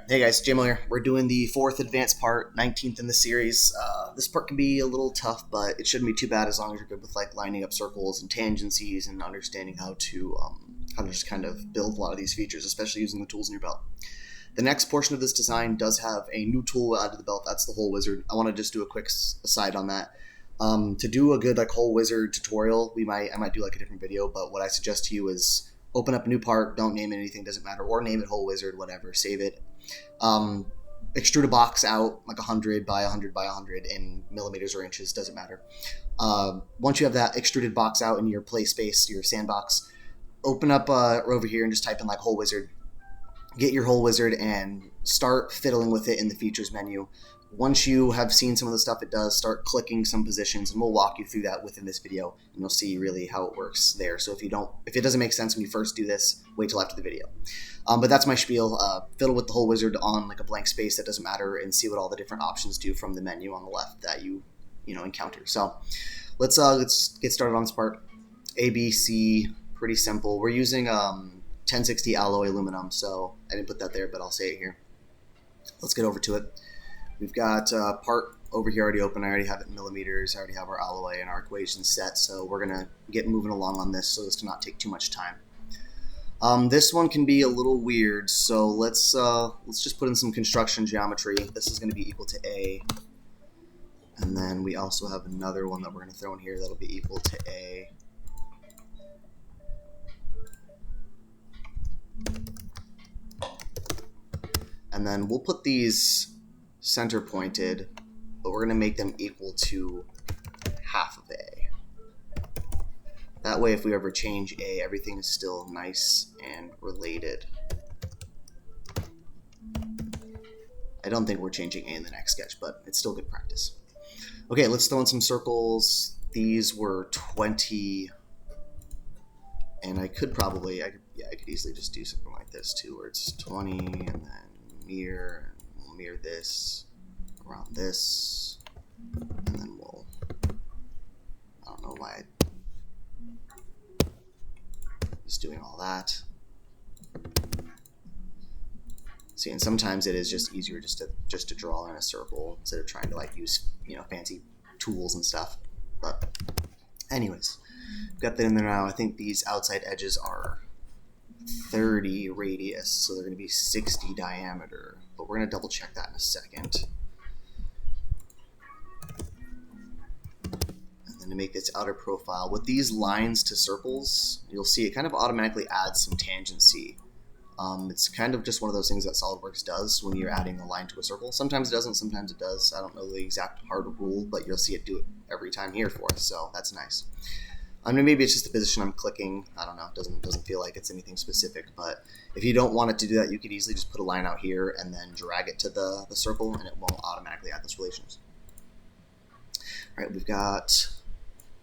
Hey guys, JMO here. We're doing the 4th advanced part, 19th in the series. This part can be a little tough, but it shouldn't be too bad as long as you're good with like lining up circles and tangencies and understanding how to just kind of build a lot of these features, especially using the tools in your belt. The next portion of this design does have a new tool added to the belt. That's the hole wizard. I want to just do a quick aside on that. To do a good like hole wizard tutorial, I might do like a different video, but what I suggest to you is open up a new part, don't name it anything, doesn't matter, or name it hole wizard, whatever, save it. Extrude a box out like 100 by 100 by 100 in millimeters or inches, doesn't matter. Once you have that extruded box out in your play space, your sandbox, open up over here and just type in like hole wizard. Get your hole wizard and start fiddling with it in the features menu. Once you have seen some of the stuff it does, start clicking some positions, and we'll walk you through that within this video, and you'll see really how it works there. So if it doesn't make sense when you first do this, wait till after the video. But that's my spiel. Fiddle with the hole wizard on like a blank space that doesn't matter, and see what all the different options do from the menu on the left that you encounter. So let's get started on this part. A, B, C, pretty simple. We're using 1060 alloy aluminum, so I didn't put that there, but I'll say it here. Let's get over to it. We've got part over here already open. I already have it in millimeters. I already have our alloy and our equations set, so we're going to get moving along on this so as to not take too much time. This one can be a little weird, so let's just put in some construction geometry. This is going to be equal to A, and then we also have another one that we're going to throw in here that'll be equal to A. And then we'll put these center pointed, but we're going to make them equal to half of A. That way, if we ever change A, everything is still nice and related. I don't think we're changing A in the next sketch, but it's still good practice. Okay, let's throw in some circles. These were 20, and I could easily just do something like this too, where it's 20 and then mirror, and we'll mirror this around this, and then I don't know why just doing all that. See, and sometimes it is just easier just to draw in a circle instead of trying to like use fancy tools and stuff. But anyways, got that in there now. I think these outside edges are 30 radius, so they're going to be 60 diameter, but we're going to double check that in a second. And then to make this outer profile, with these lines to circles, you'll see it kind of automatically adds some tangency. It's kind of just one of those things that SolidWorks does when you're adding a line to a circle. Sometimes it doesn't, sometimes it does. I don't know the exact hard rule, but you'll see it do it every time here for us, so that's nice. I mean, maybe it's just the position I'm clicking. I don't know. It doesn't feel like it's anything specific. But if you don't want it to do that, you could easily just put a line out here and then drag it to the circle, and it won't automatically add those relations. All right, we've got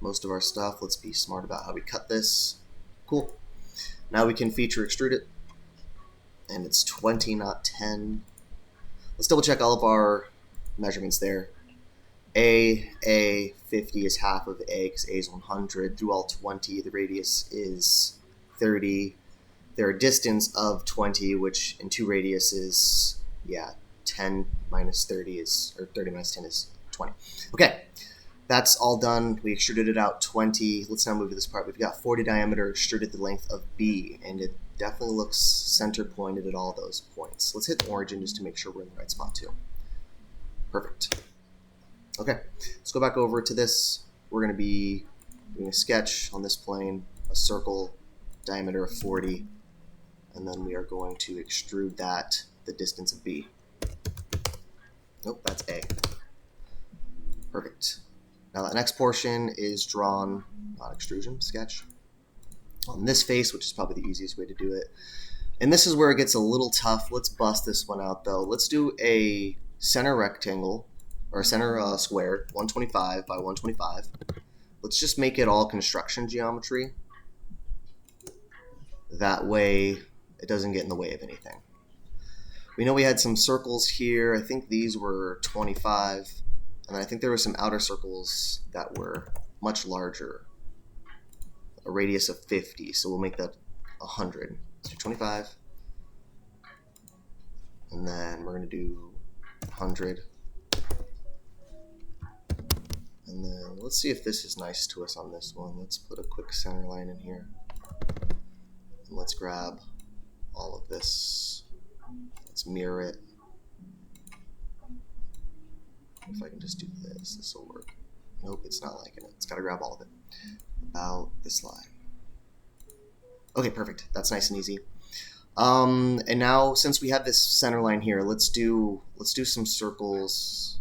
most of our stuff. Let's be smart about how we cut this. Cool. Now we can feature extrude it, and it's 20, not 10. Let's double check all of our measurements there. A 50 is half of A because A is 100. Through all 20, the radius is 30. There are distance of 20, which in 2 radius is, 10 minus 30 is, or 30 minus 10 is 20. Okay, that's all done. We extruded it out 20. Let's now move to this part. We've got 40 diameter extruded the length of B, and it definitely looks center pointed at all those points. Let's hit origin just to make sure we're in the right spot too. Perfect. Okay, let's go back over to this. We're going to be doing a sketch on this plane, a circle, diameter of 40, and then we are going to extrude that the distance of B. Nope, that's A. Perfect. Now that next portion is drawn, not extrusion, sketch, on this face, which is probably the easiest way to do it. And this is where it gets a little tough. Let's bust this one out though. Let's do a center rectangle, or center square, 125 by 125. Let's just make it all construction geometry. That way it doesn't get in the way of anything. We know we had some circles here. I think these were 25. And then I think there were some outer circles that were much larger. A radius of 50, so we'll make that 100. So 25. And then we're going to do 100. And then let's see if this is nice to us on this one. Let's put a quick center line in here. And let's grab all of this. Let's mirror it. If I can just do this, this will work. Nope, it's not liking it. It's got to grab all of it. About this line. Okay, perfect. That's nice and easy. And now, since we have this center line here, let's do some circles.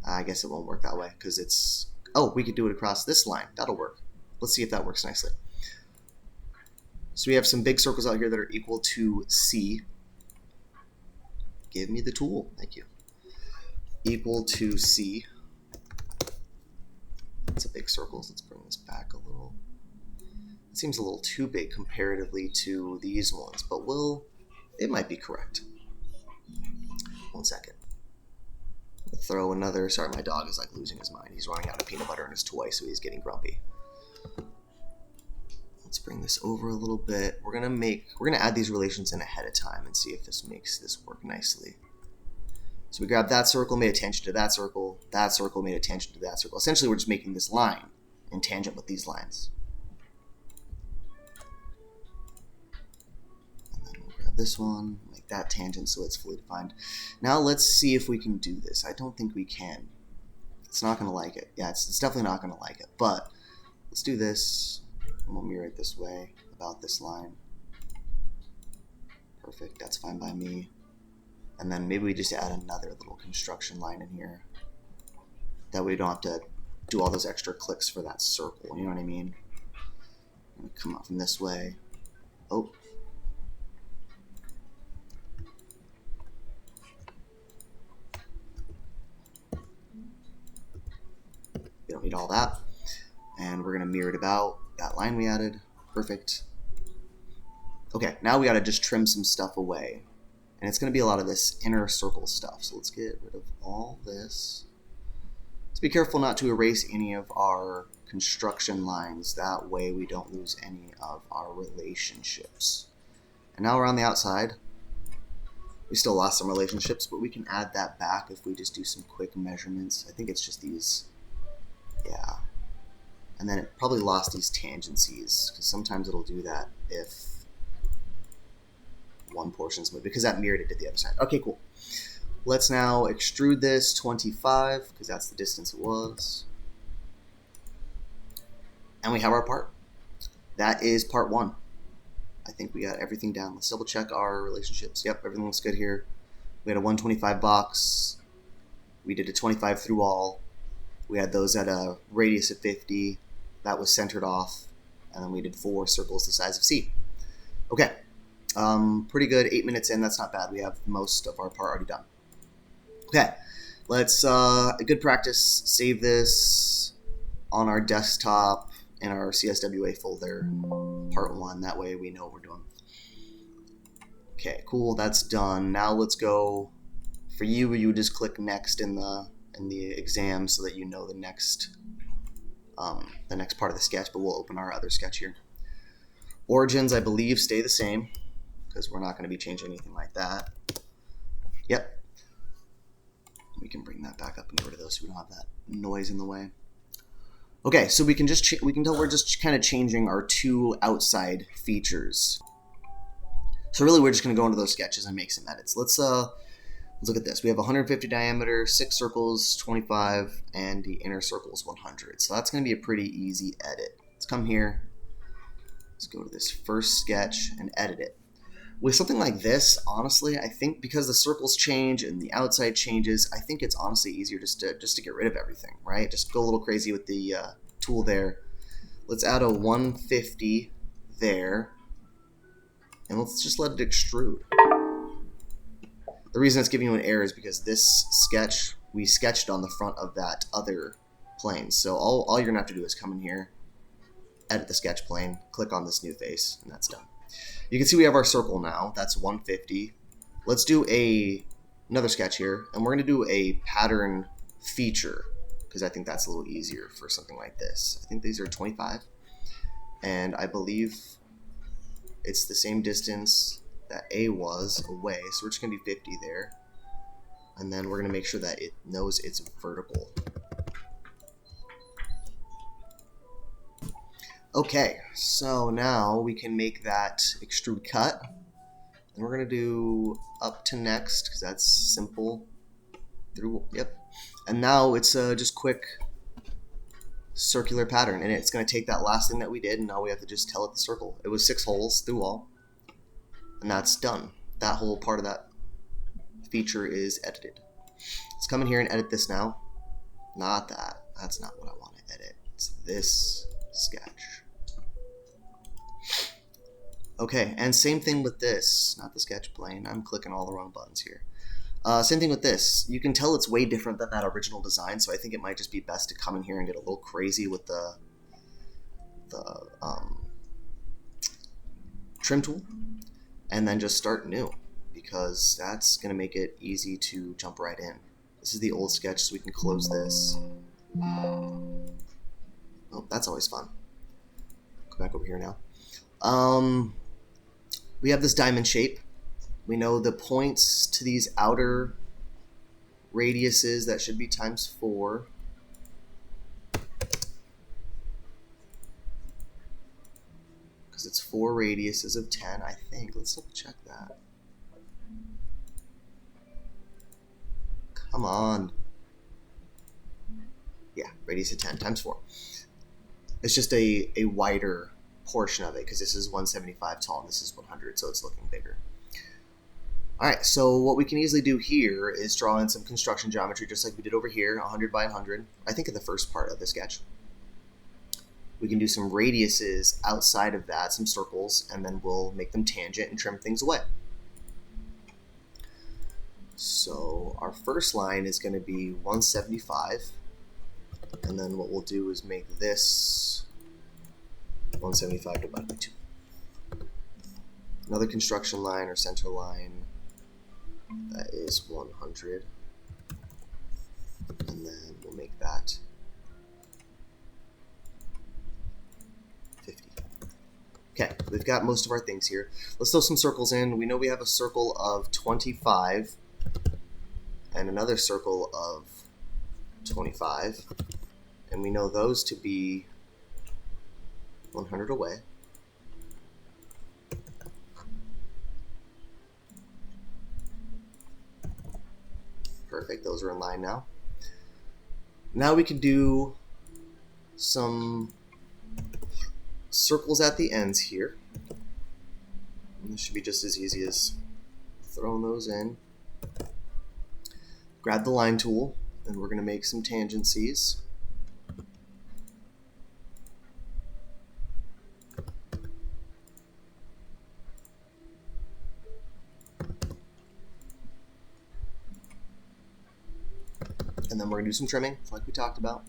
I guess it won't work that way because it's... Oh, we could do it across this line. That'll work. Let's see if that works nicely. So we have some big circles out here that are equal to C. Give me the tool. Thank you. Equal to C. That's a big circle. Let's bring this back a little. It seems a little too big comparatively to these ones, but it might be correct. 1 second. Throw another. Sorry, my dog is like losing his mind. He's running out of peanut butter in his toy, so he's getting grumpy. Let's bring this over a little bit. We're gonna add these relations in ahead of time and see if this makes this work nicely. So we grab that circle, made a tangent to that circle made a tangent to that circle. Essentially, we're just making this line in tangent with these lines. And then we'll grab this one, make that tangent so it's fully defined. Now let's see if we can do this. I don't think we can. It's not going to like it. Yeah, it's definitely not going to like it. But let's do this. And we'll mirror it this way, about this line. Perfect, that's fine by me. And then maybe we just add another little construction line in here. That way we don't have to do all those extra clicks for that circle, you know what I mean? I'm gonna come up from this way. Oh. We don't need all that. And we're gonna mirror it about that line we added. Perfect. Okay, now we gotta just trim some stuff away. And it's going to be a lot of this inner circle stuff. So let's get rid of all this. Let's be careful not to erase any of our construction lines. That way we don't lose any of our relationships. And now we're on the outside. We still lost some relationships, but we can add that back if we just do some quick measurements. I think it's just these. Yeah. And then it probably lost these tangencies, because sometimes it'll do that if one portion's moved, because that mirrored it to the other side. Okay, cool. Let's now extrude this 25, because that's the distance it was. And we have our part. That is part 1. I think we got everything down. Let's double check our relationships. Yep, everything looks good here. We had a 125 box. We did a 25 through all. We had those at a radius of 50. That was centered off. And then we did 4 circles the size of C. Okay. Pretty good. 8 minutes in. That's not bad. We have most of our part already done. Okay. Let's, a good practice, save this on our desktop in our CSWA folder, part 1. That way we know what we're doing. Okay, cool. That's done. Now let's go. For you, you would just click next in the exam so that you know the next part of the sketch. But we'll open our other sketch here. Origins, I believe, stay the same because we're not going to be changing anything like that. Yep. We can bring that back up and get rid of those so we don't have that noise in the way. Okay, so we can tell we're just kind of changing our 2 outside features. So really, we're just going to go into those sketches and make some edits. Let's look at this. We have 150 diameter, 6 circles, 25, and the inner circle is 100. So that's going to be a pretty easy edit. Let's come here. Let's go to this first sketch and edit it. With something like this, honestly, I think because the circles change and the outside changes, I think it's honestly easier just to get rid of everything, right? Just go a little crazy with the tool there. Let's add a 150 there, and let's just let it extrude. The reason it's giving you an error is because this sketch, we sketched on the front of that other plane. So all you're going to have to do is come in here, edit the sketch plane, click on this new face, and that's done. You can see we have our circle now. That's 150. Let's do another sketch here, and we're going to do a pattern feature because I think that's a little easier for something like this. I think these are 25, and I believe it's the same distance that A was away, so we're just going to do 50 there. And then we're going to make sure that it knows it's vertical. Okay, so now we can make that extrude cut. And we're going to do up to next, because that's simple. Through, yep. And now it's just quick circular pattern, and it's going to take that last thing that we did, and now we have to just tell it the circle. It was 6 holes through all, and that's done. That whole part of that feature is edited. Let's come in here and edit this now. Not that. That's not what I want to edit. It's this sketch. Okay, and same thing with this. Not the sketch plane. I'm clicking all the wrong buttons here. Same thing with this. You can tell it's way different than that original design, so I think it might just be best to come in here and get a little crazy with the trim tool, and then just start new, because that's going to make it easy to jump right in. This is the old sketch, so we can close this. Oh, that's always fun. Go back over here now. We have this diamond shape. We know the points to these outer radiuses, that should be times 4. Because it's 4 radiuses of 10, I think. Let's double check that. Come on. Yeah, radius of 10 times 4. It's just a wider portion of it, because this is 175 tall and this is 100, so it's looking bigger. Alright, so what we can easily do here is draw in some construction geometry, just like we did over here, 100 by 100, I think in the first part of the sketch. We can do some radiuses outside of that, some circles, and then we'll make them tangent and trim things away. So our first line is going to be 175, and then what we'll do is make this 175 divided by 2. Another construction line or center line, that is 100, and then we'll make that 50. Okay, we've got most of our things here. Let's throw some circles in. We know we have a circle of 25 and another circle of 25, and we know those to be 100 away. Perfect, those are in line now. Now we can do some circles at the ends here. And this should be just as easy as throwing those in. Grab the line tool, and we're going to make some tangencies. And then we're going to do some trimming, like we talked about.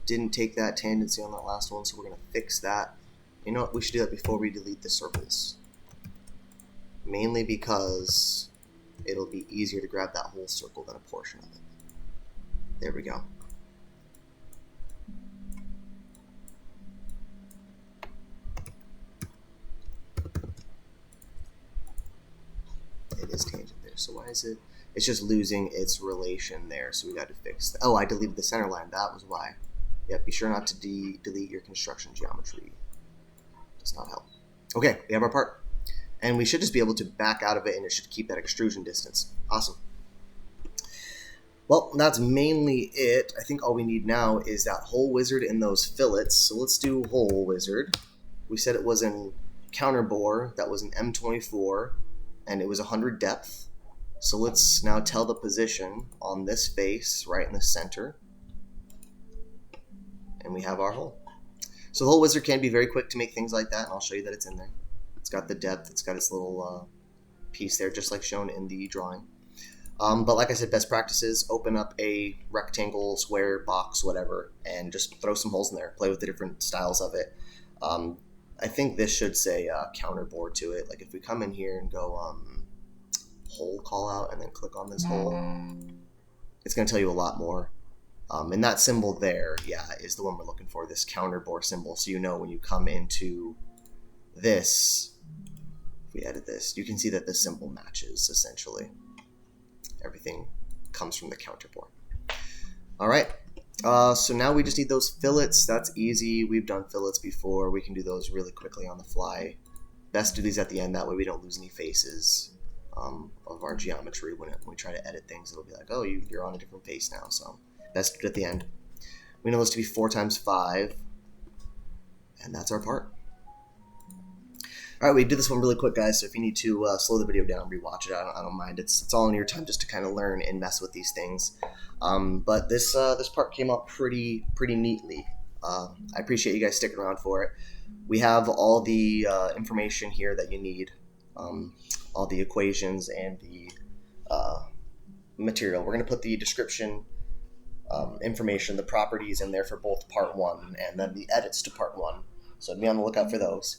Didn't take that tangency on that last one, so we're going to fix that. You know what? We should do that before we delete the circles. Mainly because it'll be easier to grab that whole circle than a portion of it. There we go. It is tangent there, so why is it? It's just losing its relation there, so we got to fix that. Oh, I deleted the center line. That was why. Yep, be sure not to delete your construction geometry. Does not help. Okay, we have our part. And we should just be able to back out of it, and it should keep that extrusion distance. Awesome. Well, that's mainly it. I think all we need now is that hole wizard and those fillets. So let's do hole wizard. We said it was in counter bore. That was an M24, and it was 100 depth. So let's now tell the position on this face right in the center. And we have our hole. So the hole wizard can be very quick to make things like that, and I'll show you that it's in there. It's got the depth, it's got its little piece there, just like shown in the drawing. But like I said, best practices, open up a rectangle, square, box, whatever, and just throw some holes in there. Play with the different styles of it. I think this should say counter bore to it. Like if we come in here and go hole call out and then click on this hole, it's going to tell you a lot more. And that symbol there, yeah, is the one we're looking for, this counter bore symbol. So you know when you come into this if we edit this, you can see that this symbol matches essentially. Everything comes from the counterbore. All right. So now we just need those fillets. That's easy. We've done fillets before. We can do those really quickly on the fly. Best do these at the end. That way we don't lose any faces of our geometry. When we try to edit things, it'll be like, oh, you're on a different face now. So best do it at the end. We know this to be 4 times 5. And that's our part. All right, we did this one really quick, guys, so if you need to slow the video down, rewatch it, I don't mind. It's all in your time just to kind of learn and mess with these things. But this part came out pretty neatly. I appreciate you guys sticking around for it. We have all the information here that you need, all the equations and the material. We're going to put the description information, the properties in there for both part 1 and then the edits to part 1. So be on the lookout for those.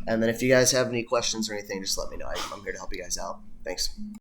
And then if you guys have any questions or anything, just let me know. I'm here to help you guys out. Thanks.